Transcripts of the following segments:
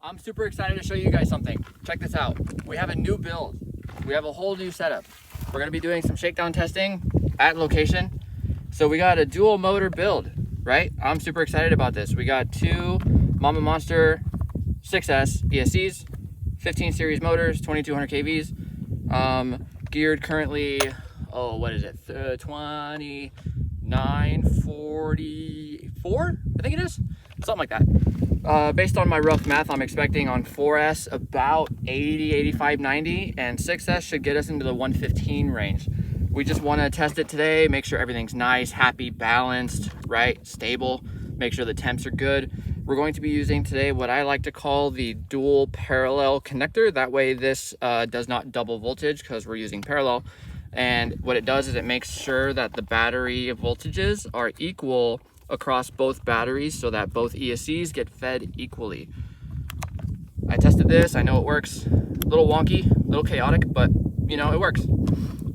I'm super excited to show you guys something. Check this out. We have a new build. We have a whole new setup. We're gonna be doing some shakedown testing at location. So we got a dual motor build, right? I'm super excited about this. We got two Mama Monster 6S ESCs, 15 series motors, 2200 kVs, geared currently, what is it? 2944, I think it is, something like that. Based on my rough math, I'm expecting on 4S about 80, 85, 90, and 6S should get us into the 115 range. We just want to test it today, make sure everything's nice, happy, balanced, right, stable, make sure the temps are good. We're going to be using today what I like to call the dual parallel connector. That way this does not double voltage because we're using parallel. And what it does is it makes sure that the battery voltages are equal across both batteries so that both ESCs get fed equally. I tested this, I know it works. A little wonky, a little chaotic, but you know, it works.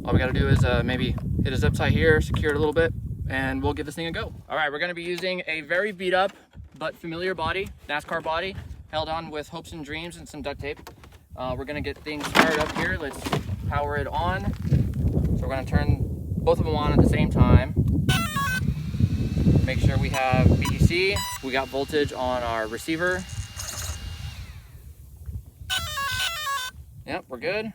All we gotta do is maybe hit a zip tie here, secure it a little bit, and we'll give this thing a go. All right, we're gonna be using a very beat up but familiar body, NASCAR body, held on with hopes and dreams and some duct tape. We're gonna get things fired up here. Let's power it on. So we're gonna turn both of them on at the same time. Make sure we have VEC. We got voltage on our receiver. Yep, we're good.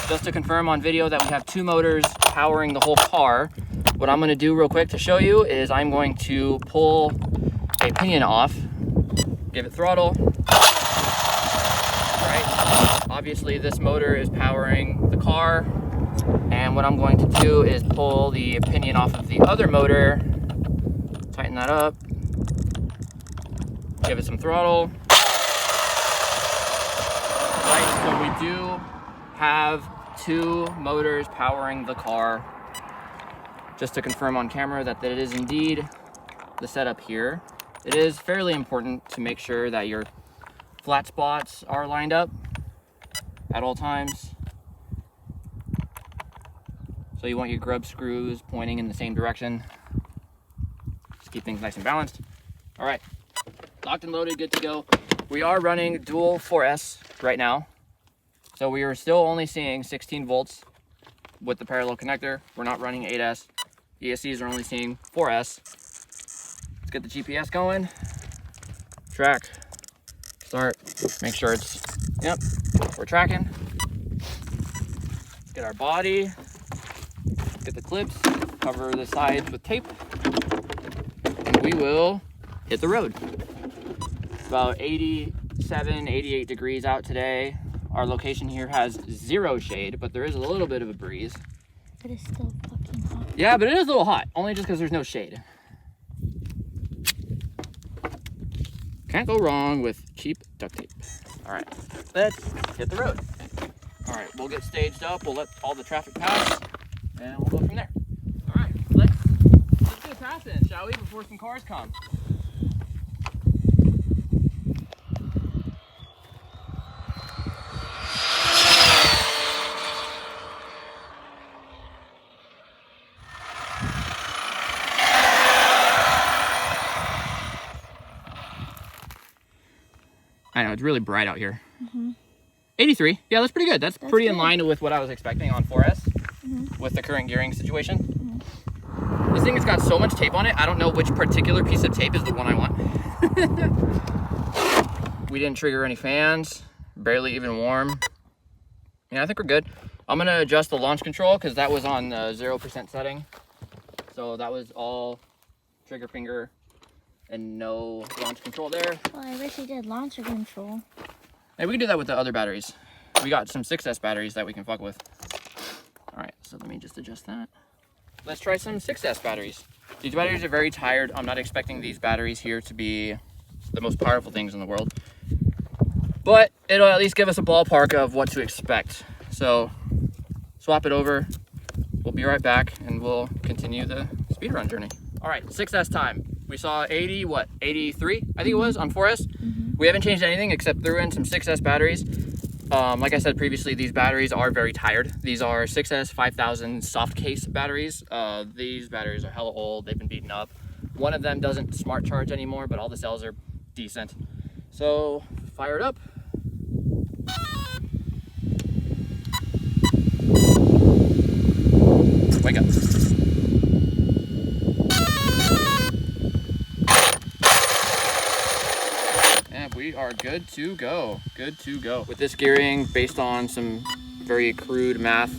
Just to confirm on video that we have two motors powering the whole car. What I'm gonna do real quick to show you is I'm going to pull a pinion off, give it throttle. Right. Obviously this motor is powering the car. And what I'm going to do is pull the pinion off of the other motor, tighten that up, give it some throttle. Right, so we do have two motors powering the car. Just to confirm on camera that it is indeed the setup here. It is fairly important to make sure that your flat spots are lined up at all times. So you want your grub screws pointing in the same direction. Just keep things nice and balanced. All right, locked and loaded, good to go. We are running dual 4S right now. So we are still only seeing 16 volts with the parallel connector. We're not running 8S. ESCs are only seeing 4S. Let's get the GPS going. Track, start, make sure it's, yep, we're tracking. Let's get our body. Get the clips, cover the sides with tape, and we will hit the road. It's about 87, 88 degrees out today. Our location here has zero shade, but there is a little bit of a breeze. But it's still fucking hot. Yeah, but it is a little hot, only just because there's no shade. Can't go wrong with cheap duct tape. All right, let's hit the road. All right, we'll get staged up. We'll let all the traffic pass. And we'll go from there. All right, let's get a pass in, shall we, before some cars come. I know, it's really bright out here. 83, yeah, that's pretty good. That's pretty good. In line with what I was expecting on 4S. With the current gearing situation. This thing has got so much tape on it, I don't know which particular piece of tape is the one I want. We didn't trigger any fans, barely even warm. Yeah, I think we're good. I'm gonna adjust the launch control because that was on 0% setting. So that was all trigger finger and no launch control there. Well, I wish you did launcher control. Hey, we can do that with the other batteries. We got some 6S batteries that we can fuck with. All right, so let me just adjust that. Let's try some 6S batteries. These batteries are very tired. I'm not expecting these batteries here to be the most powerful things in the world, but it'll at least give us a ballpark of what to expect. So swap it over. We'll be right back and we'll continue the speedrun journey. All right, 6S time. We saw 83, I think it was, on 4S. We haven't changed anything except threw in some 6S batteries. Like I said previously, these batteries are very tired. These are 6S 5000 soft case batteries. These batteries are hella old. They've been beaten up. One of them doesn't smart charge anymore, but all the cells are decent. So fire it up. Wake up. And we are good to go. Good to go. With this gearing, based on some very crude math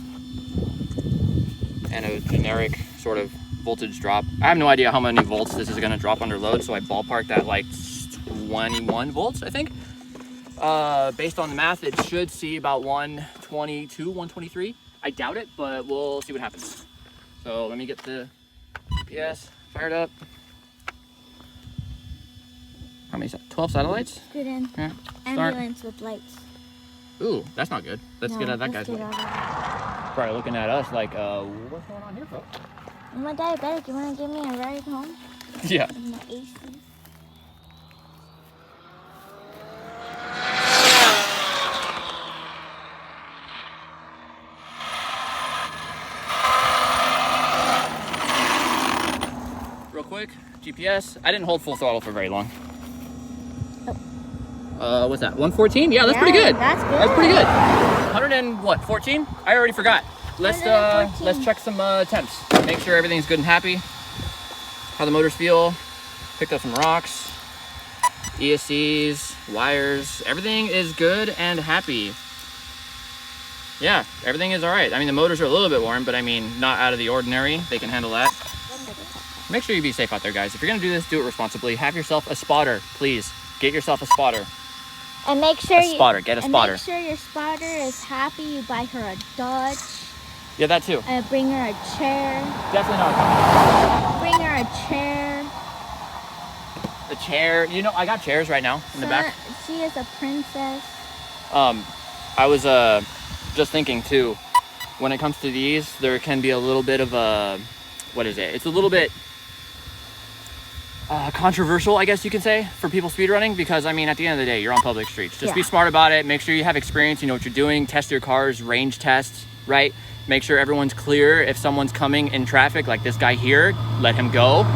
and a generic sort of voltage drop, I have no idea how many volts this is going to drop under load, so I ballparked at like 21 volts, I think. Based on the math, it should see about 122, 123. I doubt it, but we'll see what happens. So let me get the GPS fired up. How many? 12 satellites? Good in. Yeah. Ambulance with lights. Ooh, that's not good. Let's get out of that guy's way. Probably looking at us like, what's going on here, bro? I'm a diabetic. You want to give me a ride home? Yeah. With my AC. Real quick, GPS. I didn't hold full throttle for very long. What's that? 114? Yeah, that's pretty good. That's good. That's pretty good. 100 and what? 14? I already forgot. Let's check some temps. Make sure everything's good and happy. How the motors feel. Picked up some rocks, ESCs, wires. Everything is good and happy. Yeah, everything is all right. I mean, the motors are a little bit warm, but I mean, not out of the ordinary. They can handle that. Make sure you be safe out there, guys. If you're gonna do this, do it responsibly. Have yourself a spotter, please. Get yourself a spotter. And make sure Get a spotter. Make sure your spotter is happy. You buy her a Dodge. Yeah, that too. Bring her a chair. Definitely not. Bring her a chair. A chair. You know, I got chairs right now in the back. She is a princess. I was just thinking too, when it comes to these, there can be a little bit of a, what is it? It's a little bit controversial, I guess you can say, for people speedrunning, because I mean, at the end of the day, you're on public streets. Just be smart about it. Make sure you have experience, you know what you're doing. Test your cars, range tests, right? Make sure everyone's clear. If someone's coming in traffic, like this guy here, let him go. Right,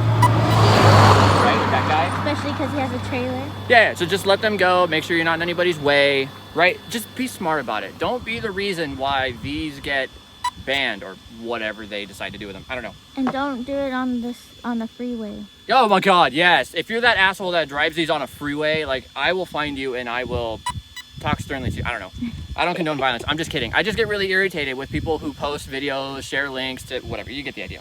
that guy. Especially because he has a trailer. Yeah, so just let them go. Make sure you're not in anybody's way, right? Just be smart about it. Don't be the reason why these get banned or whatever they decide to do with them. I don't know. And don't do it on the freeway. Oh my God, yes. If you're that asshole that drives these on a freeway, like, I will find you and I will talk sternly to you. I don't know. I don't condone violence. I'm just kidding. I just get really irritated with people who post videos, share links to whatever. You get the idea.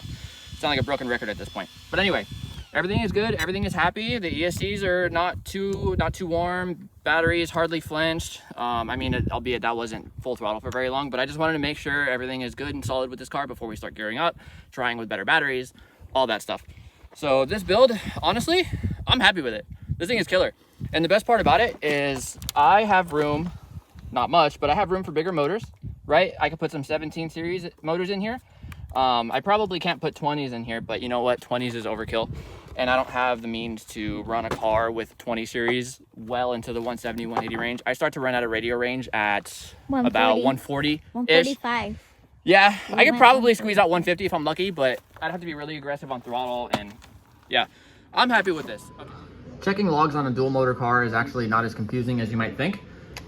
Sound like a broken record at this point. But anyway, everything is good. Everything is happy. The ESCs are not too warm. Batteries hardly flinched. I mean, albeit that wasn't full throttle for very long, but I just wanted to make sure everything is good and solid with this car before we start gearing up, trying with better batteries, all that stuff. So this build, honestly, I'm happy with it. This thing is killer. And the best part about it is I have room, not much, but I have room for bigger motors, right? I could put some 17 series motors in here. I probably can't put 20s in here, but you know what? 20s is overkill. And I don't have the means to run a car with 20 series well into the 170, 180 range. I start to run out of radio range at about 140-ish. 145. Yeah, I could probably squeeze out 150 if I'm lucky, but I'd have to be really aggressive on throttle, and yeah, I'm happy with this. Okay. Checking logs on a dual motor car is actually not as confusing as you might think.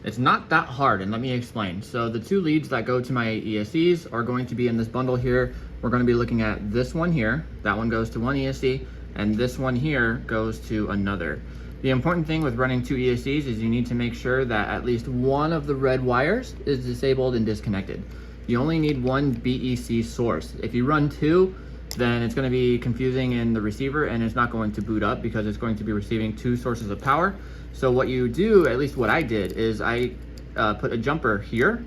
It's not that hard, and let me explain. So the two leads that go to my ESCs are going to be in this bundle here. We're going to be looking at this one here. That one goes to one ESC, and this one here goes to another. The important thing with running two ESCs is you need to make sure that at least one of the red wires is disabled and disconnected. You only need one BEC source. If you run two, then it's going to be confusing in the receiver and it's not going to boot up because it's going to be receiving two sources of power. So what you do, at least what I did, is I put a jumper here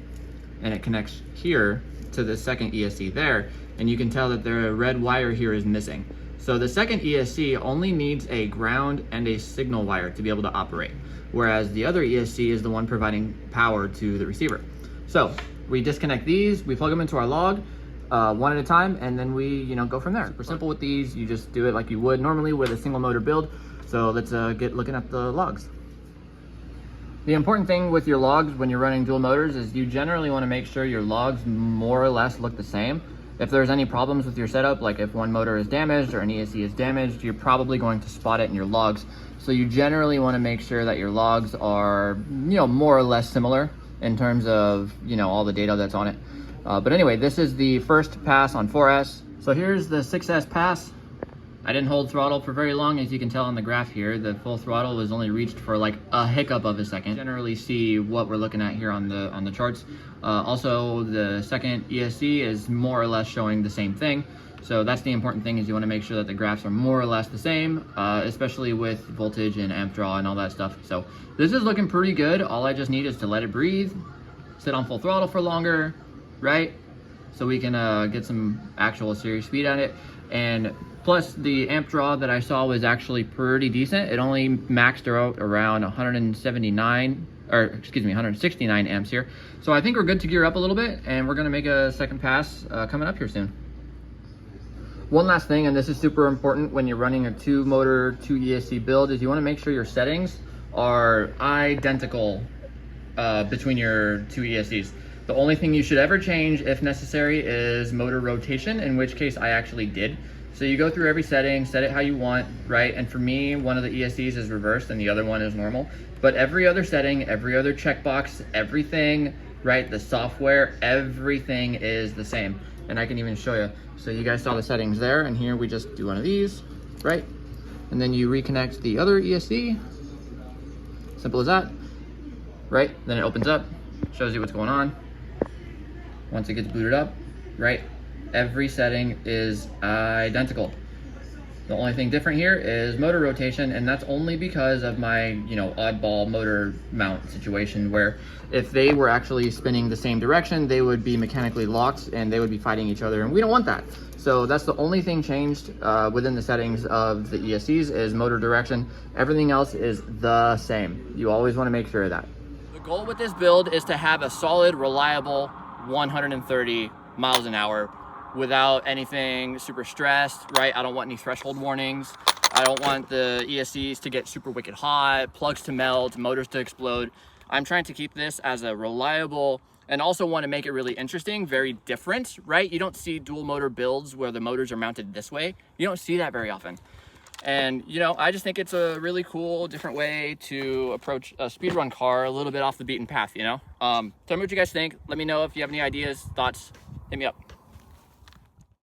and it connects here to the second ESC there, and you can tell that the red wire here is missing. So the second ESC only needs a ground and a signal wire to be able to operate, whereas the other ESC is the one providing power to the receiver. So we disconnect these, we plug them into our log one at a time, and then we go from there. Super simple with these. You just do it like you would normally with a single motor build. So let's get looking at the logs. The important thing with your logs when you're running dual motors is you generally want to make sure your logs more or less look the same. If there's any problems with your setup, like if one motor is damaged or an ESC is damaged, you're probably going to spot it in your logs. So you generally want to make sure that your logs are, more or less similar in terms of, all the data that's on it. But anyway, this is the first pass on 4S. So here's the 6S pass. I didn't hold throttle for very long, as you can tell on the graph here. The full throttle was only reached for like a hiccup of a second. Generally see what we're looking at here on the charts. Also, the second ESC is more or less showing the same thing. So that's the important thing, is you want to make sure that the graphs are more or less the same, especially with voltage and amp draw and all that stuff. So this is looking pretty good. All I just need is to let it breathe, sit on full throttle for longer, right? So we can get some actual serious speed at it. And plus, the amp draw that I saw was actually pretty decent. It only maxed out around 169 amps here. So I think we're good to gear up a little bit, and we're gonna make a second pass coming up here soon. One last thing, and this is super important when you're running a 2-motor, 2 ESC build, is you wanna make sure your settings are identical between your 2 ESCs. The only thing you should ever change, if necessary, is motor rotation, in which case I actually did. So you go through every setting, set it how you want, right? And for me, one of the ESCs is reversed and the other one is normal. But every other setting, every other checkbox, everything, right? The software, everything is the same. And I can even show you. So you guys saw the settings there, and here we just do one of these, right? And then you reconnect the other ESC. Simple as that, right? Then it opens up, shows you what's going on. Once it gets booted up, right? Every setting is identical. The only thing different here is motor rotation, and that's only because of my, oddball motor mount situation, where if they were actually spinning the same direction, they would be mechanically locked and they would be fighting each other, and we don't want that. So that's the only thing changed within the settings of the ESCs is motor direction. Everything else is the same. You always want to make sure of that. The goal with this build is to have a solid, reliable 130 miles an hour without anything super stressed, right? I don't want any threshold warnings. I don't want the ESCs to get super wicked hot, plugs to melt, motors to explode. I'm trying to keep this as a reliable, and also want to make it really interesting, very different, right? You don't see dual motor builds where the motors are mounted this way. You don't see that very often. And, I just think it's a really cool, different way to approach a speedrun car a little bit off the beaten path, Tell me what you guys think. Let me know if you have any ideas, thoughts. Hit me up.